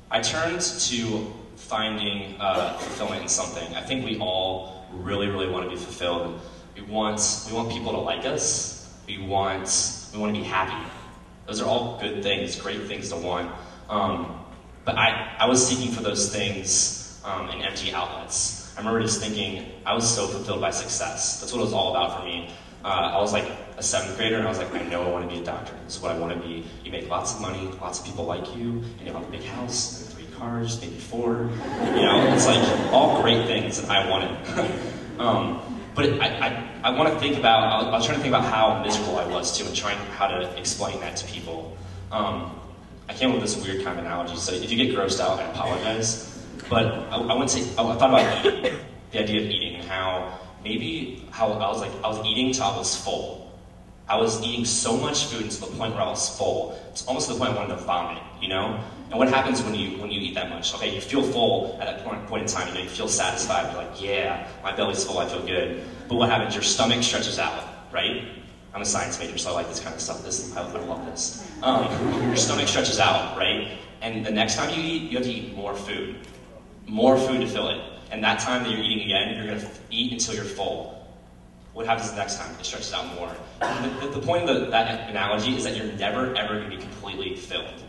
I turned to finding fulfillment in something. I think we all really, really want to be fulfilled. We want people to like us. We want to be happy. Those are all good things, great things to want. But I was seeking for those things in empty outlets. I remember just thinking, I was so fulfilled by success. That's what it was all about for me. I was like a 7th grader, and I was like, I know I want to be a doctor. This is what I want to be. You make lots of money, lots of people like you, and you have a big house, and 3 cars, maybe 4. You know, it's like all great things that I wanted. But I want to think about, I was trying to think about how miserable I was too, and trying how to explain that to people. I came up with this weird kind of analogy, so if you get grossed out, I apologize. But I thought about eating, the idea of eating, and how I was eating till I was full. I was eating so much food to the point where I was full. It's almost to the point I wanted to vomit, you know? And what happens when you eat that much? Okay, you feel full at that point in time, you know, you feel satisfied, you're like, yeah, my belly's full, I feel good. But what happens? Your stomach stretches out, right? I'm a science major, so I like this kind of stuff. I love this. Your stomach stretches out, right? And the next time you eat, you have to eat more food. More food to fill it. And that time that you're eating again, you're going to eat until you're full. What happens the next time? It stretches out more. The point of that analogy is that you're never, ever going to be completely filled.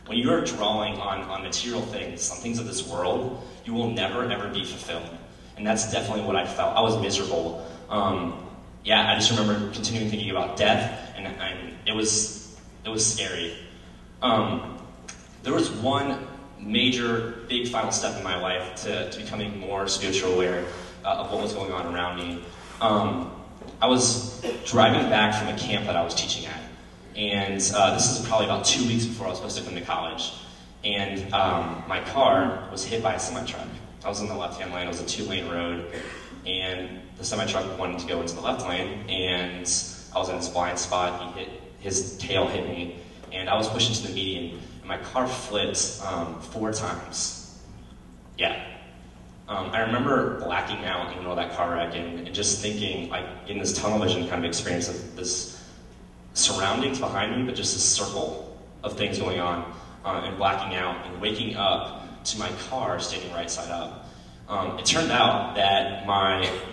When you are drawing on material things, on things of this world, you will never, ever be fulfilled. And that's definitely what I felt. I was miserable. I just remember continuing thinking about death, and it was scary. There was one major, big final step in my life to becoming more spiritually aware of what was going on around me. I was driving back from a camp that I was teaching at, and this is probably about 2 weeks before I was supposed to come to college, and my car was hit by a semi-truck. I was in the left-hand lane, it was a 2-lane road, and the semi-truck wanted to go into the left lane, and I was in this blind spot. His tail hit me, and I was pushed into the median, and my car flipped 4 times. Yeah. I remember blacking out in the middle of that car wreck and just thinking, like, in this tunnel vision kind of experience of this surroundings behind me, but just this circle of things going on, and blacking out and waking up to my car standing right side up. It turned out that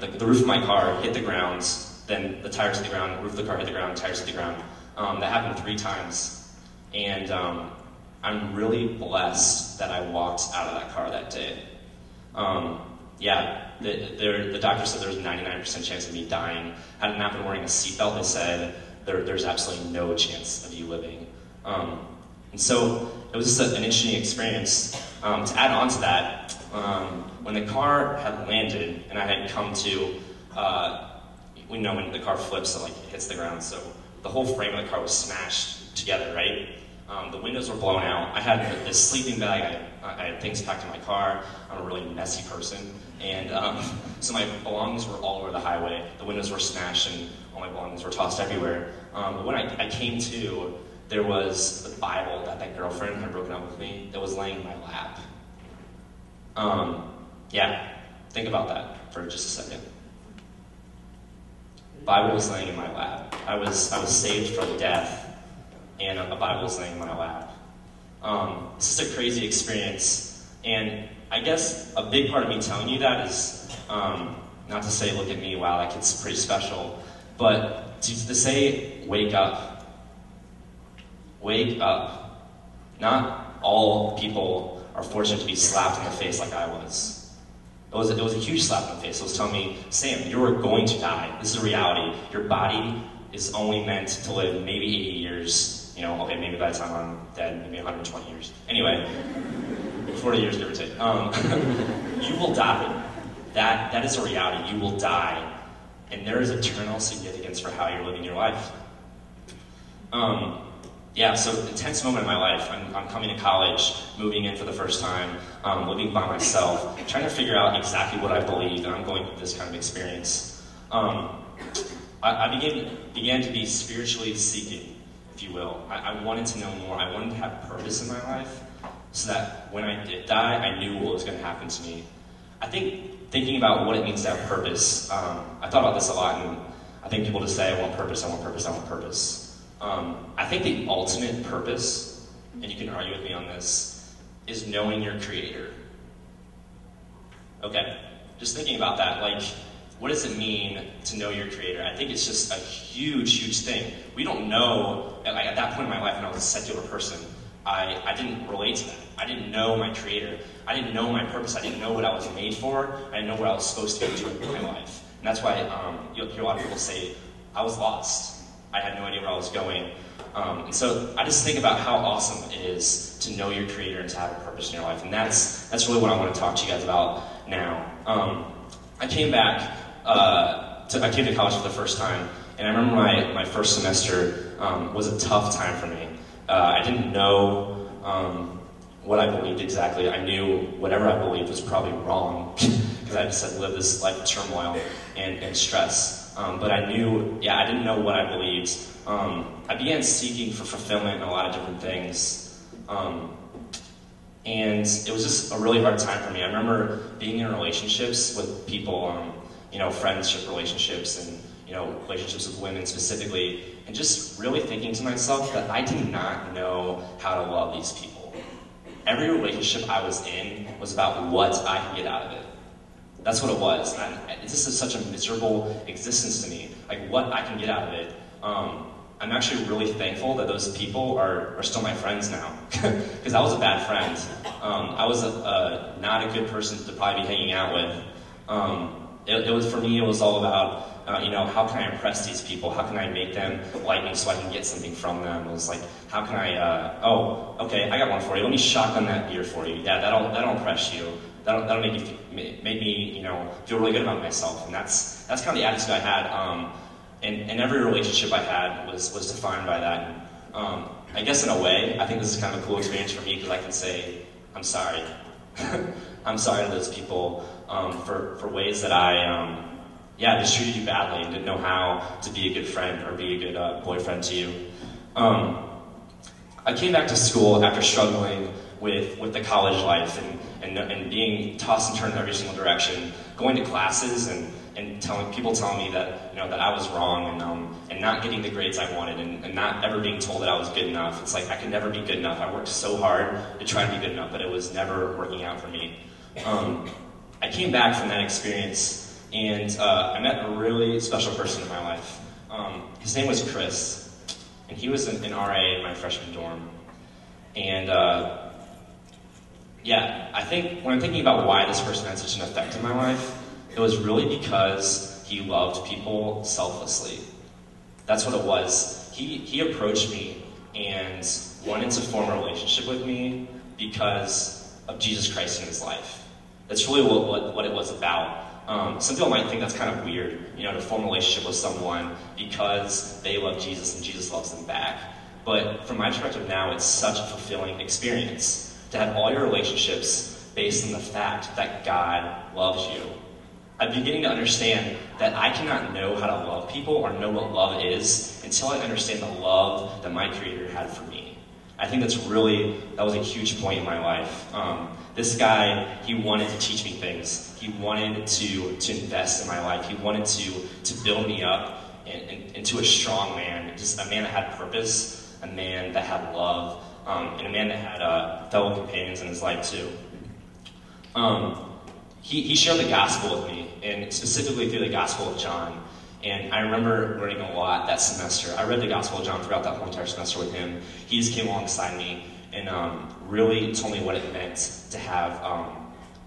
the roof of my car hit the ground, then the tires hit the ground, the roof of the car hit the ground, tires hit the ground. That happened 3 times. And I'm really blessed that I walked out of that car that day. The doctor said there was a 99% chance of me dying. Had I not been wearing a seatbelt, they said there's absolutely no chance of you living. And so it was just an interesting experience. To add on to that, when the car had landed and I had come to, we know when the car flips, it hits the ground, so the whole frame of the car was smashed together, right? The windows were blown out. I had this sleeping bag. I had things packed in my car. I'm a really messy person. And so my belongings were all over the highway. The windows were smashed and all my belongings were tossed everywhere. But when I came to, there was the Bible that girlfriend had broken up with me that was laying in my lap. Think about that for just a second. The Bible was laying in my lap. I was saved from death, and a Bible was laying in my lap. This is a crazy experience, and I guess a big part of me telling you that is not to say, look at me, wow, that kid's pretty special, but to say, wake up. Wake up. Not all people are fortunate to be slapped in the face like I was. It was a huge slap in the face. It was telling me, Sam, you are going to die. This is a reality. Your body is only meant to live maybe 80 years. You know, okay, maybe by the time I'm dead, maybe 120 years. Anyway, 40 years, give or take. You will die. That is a reality. You will die. And there is eternal significance for how you're living your life. So intense moment in my life. I'm coming to college, moving in for the first time, living by myself, trying to figure out exactly what I believe, and I'm going through this kind of experience. I began to be spiritually seeking, if you will. I wanted to know more. I wanted to have purpose in my life so that when I did die, I knew what was going to happen to me. I think thinking about what it means to have purpose, I thought about this a lot, and I think people just say, I want purpose, I want purpose, I want purpose. I think the ultimate purpose, and you can argue with me on this, is knowing your Creator. Okay, just thinking about that, like, what does it mean to know your Creator? I think it's just a huge, huge thing. We don't know, at that point in my life when I was a secular person, I didn't relate to that. I didn't know my Creator. I didn't know my purpose. I didn't know what I was made for. I didn't know what I was supposed to be doing in my life. And that's why you'll hear a lot of people say, I was lost. I had no idea where I was going. And so I just think about how awesome it is to know your Creator and to have a purpose in your life. And that's really what I want to talk to you guys about now. I came back, I came to college for the first time, and I remember my first semester was a tough time for me. I didn't know what I believed exactly. I knew whatever I believed was probably wrong, because I just had lived this life of turmoil and stress. But I knew, I didn't know what I believed. I began seeking for fulfillment in a lot of different things. And it was just a really hard time for me. I remember being in relationships with people, friendship relationships and, relationships with women specifically, and just really thinking to myself that I did not know how to love these people. Every relationship I was in was about what I could get out of it. That's what it was. And this is such a miserable existence to me, like what I can get out of it. I'm actually really thankful that those people are still my friends now, because I was a bad friend. I was not a good person to probably be hanging out with. It was, for me, it was all about, how can I impress these people? How can I make them like me so I can get something from them? It was like, how can I, okay, I got one for you. Let me shotgun that beer for you. Yeah, that'll impress you. That'll make me, feel really good about myself. And that's kind of the attitude I had. And every relationship I had was defined by that. I guess in a way, I think this is kind of a cool experience for me because I can say, I'm sorry. I'm sorry to those people for ways that I just treated you badly and didn't know how to be a good friend or be a good boyfriend to you. I came back to school after struggling with the college life and being tossed and turned in every single direction, going to classes and people telling me that that I was wrong and not getting the grades I wanted and not ever being told that I was good enough. It's like I could never be good enough. I worked so hard to try to be good enough, but it was never working out for me. I came back from that experience and I met a really special person in my life. His name was Chris, and he was an RA in my freshman dorm. And I think when I'm thinking about why this person had such an effect in my life, it was really because he loved people selflessly. That's what it was. He approached me and wanted to form a relationship with me because of Jesus Christ in his life. That's really what it was about. Some people might think that's kind of weird, to form a relationship with someone because they love Jesus and Jesus loves them back. But from my perspective now, it's such a fulfilling experience to have all your relationships based on the fact that God loves you. I'm beginning to understand that I cannot know how to love people or know what love is until I understand the love that my Creator had for me. I think that was a huge point in my life. This guy, he wanted to teach me things. He wanted to invest in my life. He wanted to build me up into a strong man, just a man that had purpose, a man that had love, and a man that had fellow companions in his life too. He shared the gospel with me, and specifically through the Gospel of John. And I remember learning a lot that semester. I read the Gospel of John throughout that whole entire semester with him. He just came alongside me and really told me what it meant to have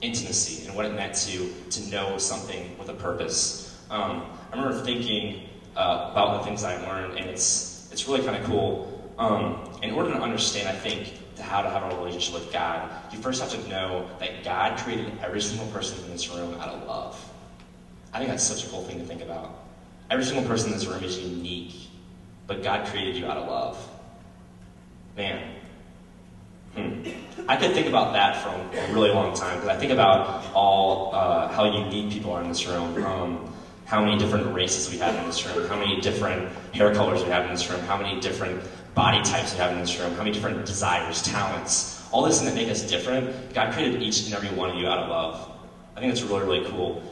intimacy and what it meant to know something with a purpose. I remember thinking about the things I learned, and it's really kind of cool. In order to understand, I think, how to have a relationship with God, you first have to know that God created every single person in this room out of love. I think that's such a cool thing to think about. Every single person in this room is unique, but God created you out of love. Man. I could think about that for a really long time, because I think about all how unique people are in this room, how many different races we have in this room, how many different hair colors we have in this room, how many different body types we have in this room, how many different desires, talents, all this thing that make us different. God created each and every one of you out of love. I think that's really, really cool.